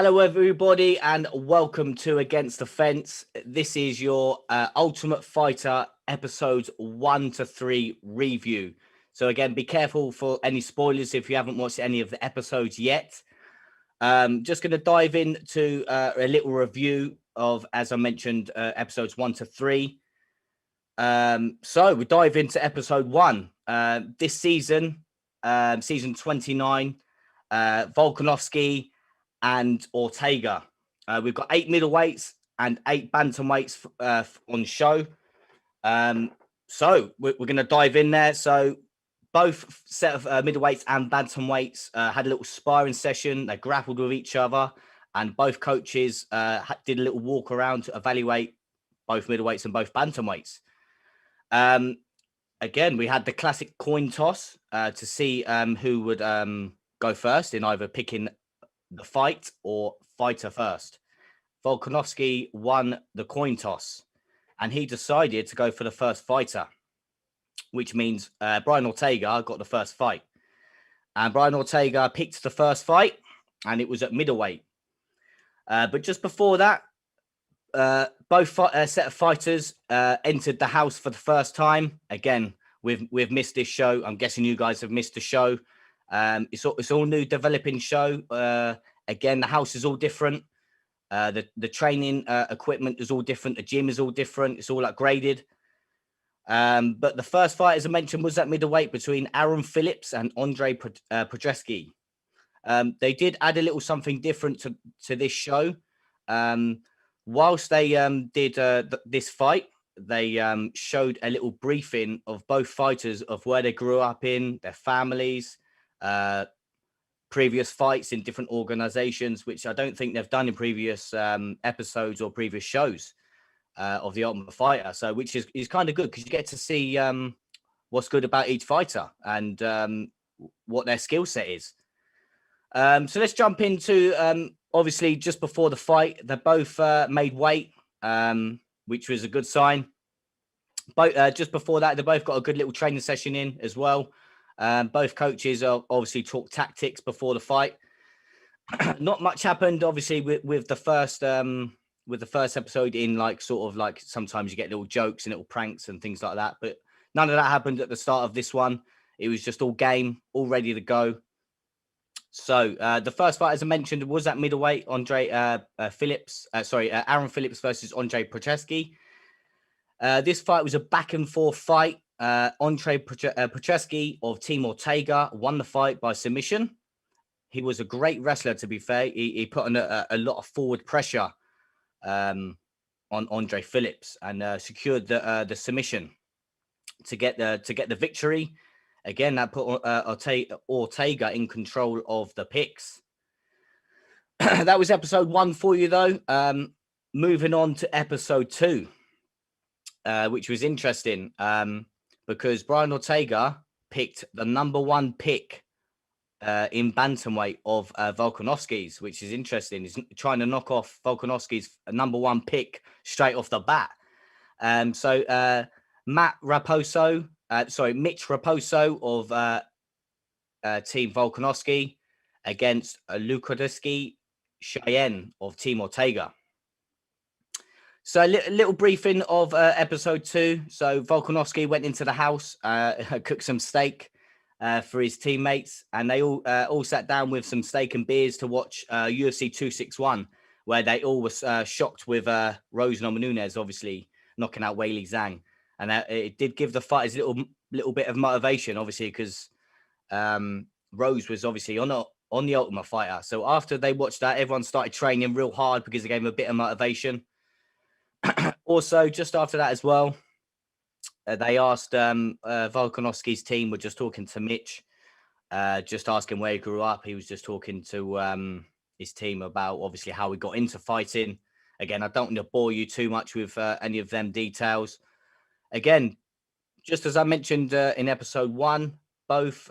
Hello, everybody, and welcome to Against the Fence. This is your Ultimate Fighter episodes 1 to 3 review. So again, be careful for any spoilers if you haven't watched any of the episodes yet. Just going to dive into a little review of, as I mentioned, episodes 1 to 3. So we dive into episode 1. This season, season 29, Volkanovski and Ortega. We've got 8 middleweights and 8 bantamweights on show. So we're going to dive in there. So both set of middleweights and bantamweights had a little sparring session. They grappled with each other, and both coaches did a little walk around to evaluate both middleweights and both bantamweights. Again, we had the classic coin toss to see who would go first in either picking the fight or fighter first. Volkanovski won the coin toss, and he decided to go for the first fighter, which means Brian Ortega got the first fight. And Brian Ortega picked the first fight, and it was at middleweight. But just before that, both set of fighters entered the house for the first time. Again, we've missed this show. I'm guessing you guys have missed the show. It's all new, developing show. Again, the house is all different. The training equipment is all different. The gym is all different. It's all upgraded. But the first fight, as I mentioned, was at middleweight between Aaron Phillips and Andre Pedreski. They did add a little something different to this show. Whilst they did this fight, they showed a little briefing of both fighters of where they grew up in, their families, previous fights in different organizations, which I don't think they've done in previous episodes or previous shows of the Ultimate Fighter. So which is kind of good because you get to see what's good about each fighter and what their skill set is. So let's jump into, obviously, just before the fight, they both made weight, which was a good sign. Just before that, they both got a good little training session in as well. Both coaches obviously talked tactics before the fight. Not much happened, obviously, with the first episode. In sort of sometimes you get little jokes and little pranks and things like that, but none of that happened at the start of this one. It was just all game, all ready to go. So the first fight, as I mentioned, was at middleweight. Aaron Phillips versus Andre Prachesky. This fight was a back and forth fight. Andre Prachesky of Team Ortega won the fight by submission. He was a great wrestler, to be fair. He put on a lot of forward pressure on Andre Phillips and secured the submission to get the victory. Again, that put Ortega in control of the picks. That was episode 1 for you, though. Moving on to episode 2, which was interesting because Brian Ortega picked the number 1 pick in bantamweight of Volkanovski's, which is interesting. He's trying to knock off Volkanovski's number 1 pick straight off the bat. So Mitch Raposo of Team Volkanovski against Pedreski Cheyenne of Team Ortega. So a little briefing of episode 2. So Volkanovski went into the house, cooked some steak for his teammates, and they all sat down with some steak and beers to watch UFC 261, where they all were shocked with Rose Namajunas obviously knocking out Weili Zhang. And it did give the fighters a little bit of motivation, obviously, because Rose was obviously on the Ultimate Fighter. So after they watched that, everyone started training real hard because it gave them a bit of motivation. Also, just after that as well, they asked Volkanovski's team were just talking to Mitch, just asking where he grew up. He was just talking to his team about obviously how he got into fighting. Again, I don't want to bore you too much with any of them details. Again, just as I mentioned in episode 1, both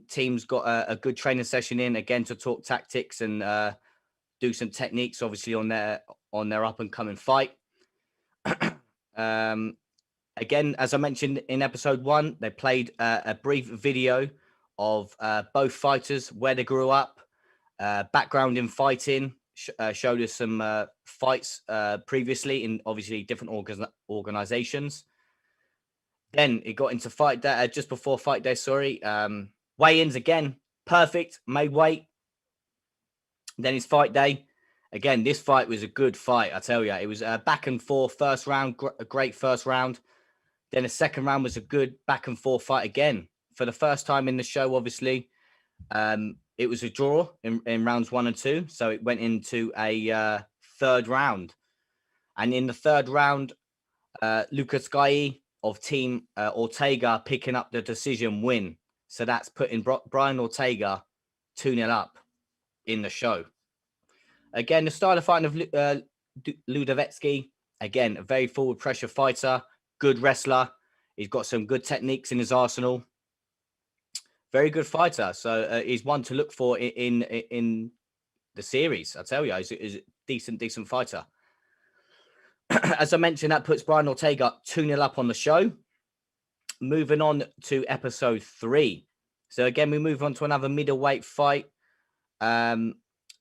teams got a good training session in, again, to talk tactics and do some techniques, obviously, on their up and coming fight. Again, as I mentioned in episode 1, they played a brief video of both fighters, where they grew up, background in fighting, showed us some fights previously in obviously different organizations. Then it got into fight day, just before fight day, sorry. Weigh-ins again, perfect, made weight. Then his fight day. Again, this fight was a good fight, I tell you. It was a back and forth first round, a great first round. Then the second round was a good back and forth fight again. For the first time in the show, obviously, it was a draw in rounds 1 and 2. So it went into a third round. And in the third round, Volkanovski of Team Ortega picking up the decision win. So that's putting Brian Ortega 2-0 up in the show. Again, the style of fighting of Volkanovski, again, a very forward pressure fighter, good wrestler. He's got some good techniques in his arsenal. Very good fighter. So he's one to look for in the series. I tell you, he's a decent fighter. As I mentioned, that puts Brian Ortega 2-0 up on the show. Moving on to episode 3. So again, we move on to another middleweight fight.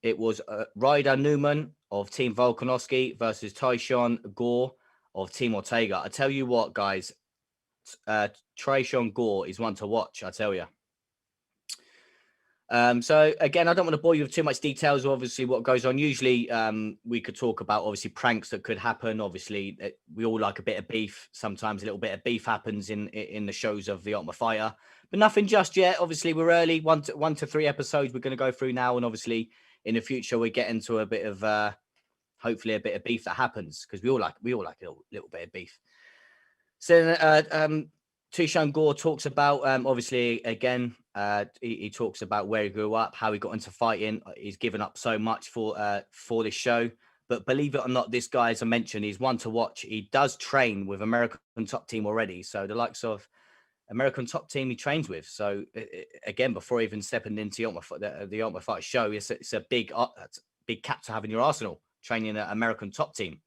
It was Ryder Newman of Team Volkanovski versus Tyshawn Gore of Team Ortega. I tell you what, guys, Tyshawn Gore is one to watch, I tell you. So again, I don't want to bore you with too much details of obviously what goes on. Usually we could talk about obviously pranks that could happen. Obviously we all like a bit of beef. Sometimes a little bit of beef happens in the shows of The Ultimate Fighter, but nothing just yet. Obviously we're early, one to 3 episodes we're going to go through now, and obviously in the future we get into a bit of hopefully a bit of beef that happens, because we all like a little bit of beef. So Tyshawn Gore talks about obviously again he talks about where he grew up, how he got into fighting. He's given up so much for this show, but believe it or not, this guy, as I mentioned, he's one to watch. He does train with American Top Team already, so the likes of American Top Team he trains with. So again, before even stepping into the Ultimate Fighter show, it's a big cap to have in your arsenal, training at American Top Team.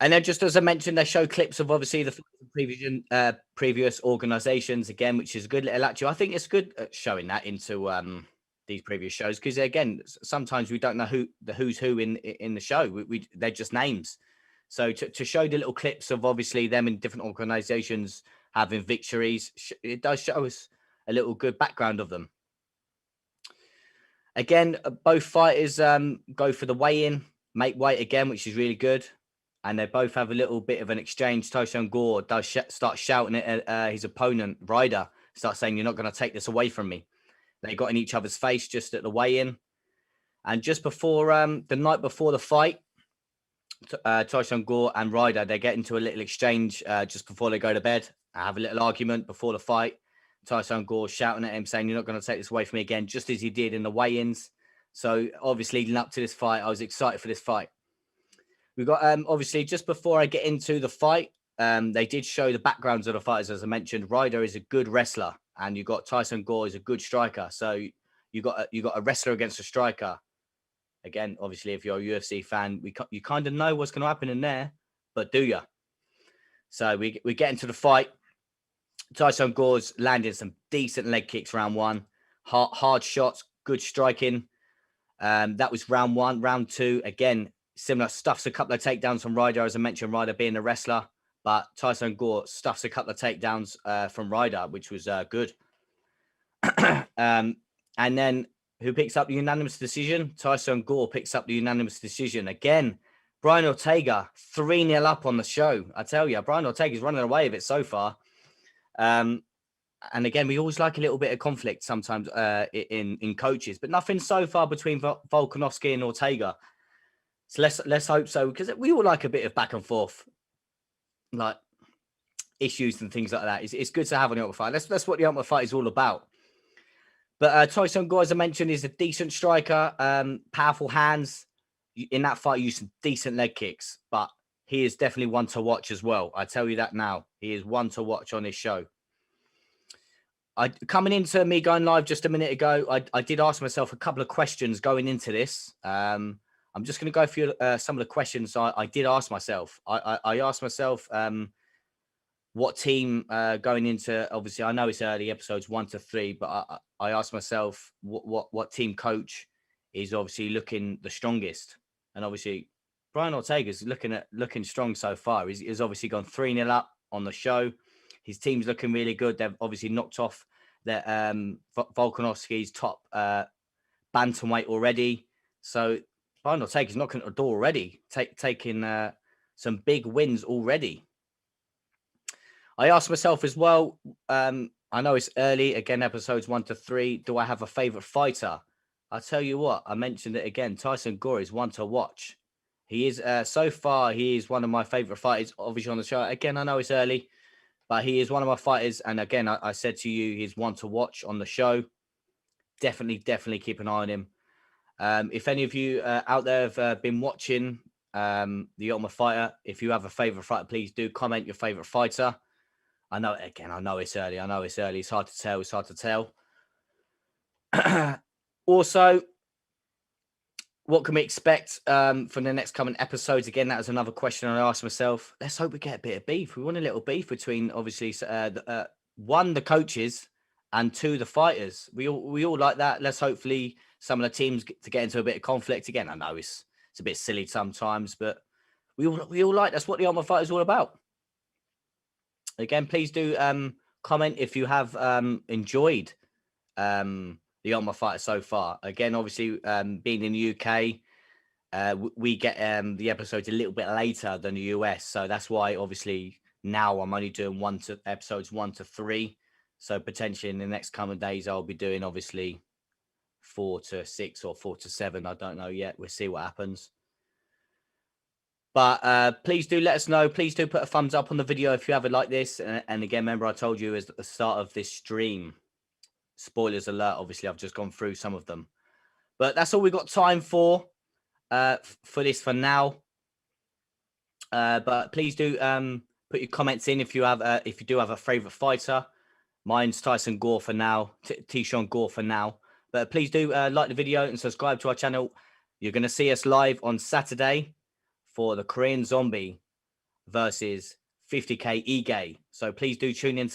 And then, just as I mentioned, they show clips of obviously the previous organizations again, which is a good little actually. I think it's good at showing that into these previous shows, because again, sometimes we don't know who's who in the show. They're just names. So to show the little clips of obviously them in different organizations having victories, it does show us a little good background of them. Again, both fighters go for the weigh-in, make weight again, which is really good. And they both have a little bit of an exchange. Tyshawn Gore does start shouting at his opponent, Ryder, starts saying, "You're not going to take this away from me." They got in each other's face just at the weigh-in. And just before the night before the fight, Tyshawn Gore and Ryder, they get into a little exchange just before they go to bed. I have a little argument before the fight. Tyshawn Gore shouting at him, saying, "You're not going to take this away from me," again, just as he did in the weigh-ins. So obviously, leading up to this fight, I was excited for this fight. We got obviously just before I get into the fight, they did show the backgrounds of the fighters. As I mentioned, Ryder is a good wrestler, and you got Tyshawn Gore is a good striker. So you got a wrestler against a striker. Again, obviously, if you're a UFC fan, you kind of know what's going to happen in there, but do you? So we get into the fight. Tyshawn Gore's landed some decent leg kicks round 1, hard shots, good striking. That was round 1. Round 2, again, similar, stuffs a couple of takedowns from Ryder. As I mentioned, Ryder being a wrestler, but Tyshawn Gore stuffs a couple of takedowns from Ryder, which was good. And then who picks up the unanimous decision? Tyshawn Gore picks up the unanimous decision. Again, Brian Ortega 3-0 up on the show. I tell you, Brian Ortega's running away with it so far. And again, we always like a little bit of conflict sometimes in coaches, but nothing so far between Volkanovski and Ortega. So let's hope so, because we all like a bit of back and forth, like issues and things like that. It's good to have on the Ultimate Fight. That's what the Ultimate Fight is all about. But Tyshawn Gore, as I mentioned, is a decent striker, powerful hands. In that fight, used some decent leg kicks, but he is definitely one to watch as well. I tell you that now. He is one to watch on this show. Coming into me going live just a minute ago, I did ask myself a couple of questions going into this. I'm just going to go through some of the questions I did ask myself. I asked myself, what team going into, obviously I know it's early, episodes 1 to 3, but I asked myself what team coach is obviously looking the strongest. And obviously Brian Ortega's looking strong so far. He's obviously gone 3-0 up on the show. His team's looking really good. They've obviously knocked off their Volkanovski's top bantamweight already. So Brian Ortega's knocking at the door already, taking some big wins already. I asked myself as well, I know it's early, again, episodes 1 to 3. Do I have a favorite fighter? I'll tell you what, I mentioned it again. Tyson Gore is one to watch. He is, so far, he is one of my favorite fighters, obviously, on the show. Again, I know it's early, but he is one of my fighters. And again, I said to you, he's one to watch on the show. Definitely keep an eye on him. If any of you out there have been watching The Ultimate Fighter, if you have a favorite fighter, please do comment your favorite fighter. I know it's early. It's hard to tell. Also, what can we expect from the next coming episodes? Again, that was another question I asked myself. Let's hope we get a bit of beef. We want a little beef between, obviously, one, the coaches, and two, the fighters. We all like that. Let's hopefully some of the teams get into a bit of conflict. Again, I know it's a bit silly sometimes, but we all like, that's what the Ultimate Fighter is all about. Again, please do comment if you have enjoyed the Ultimate Fighter so far. Again, obviously, being in the UK, we get the episodes a little bit later than the US. So that's why, obviously, now I'm only doing episodes 1 to 3. So potentially in the next coming days, I'll be doing, obviously, 4 to 6 or 4 to 7. I don't know yet. We'll see what happens. But please do let us know. Please do put a thumbs up on the video if you ever like this. And again, remember, I told you at the start of this stream, spoilers alert, obviously, I've just gone through some of them. But that's all we've got time for this for now. But please do put your comments in if you do have a favorite fighter. Mine's Tyson Gore for now, Tishon Gore for now. But please do like the video and subscribe to our channel. You're going to see us live on Saturday for the Korean Zombie versus 50K Ige. So please do tune in.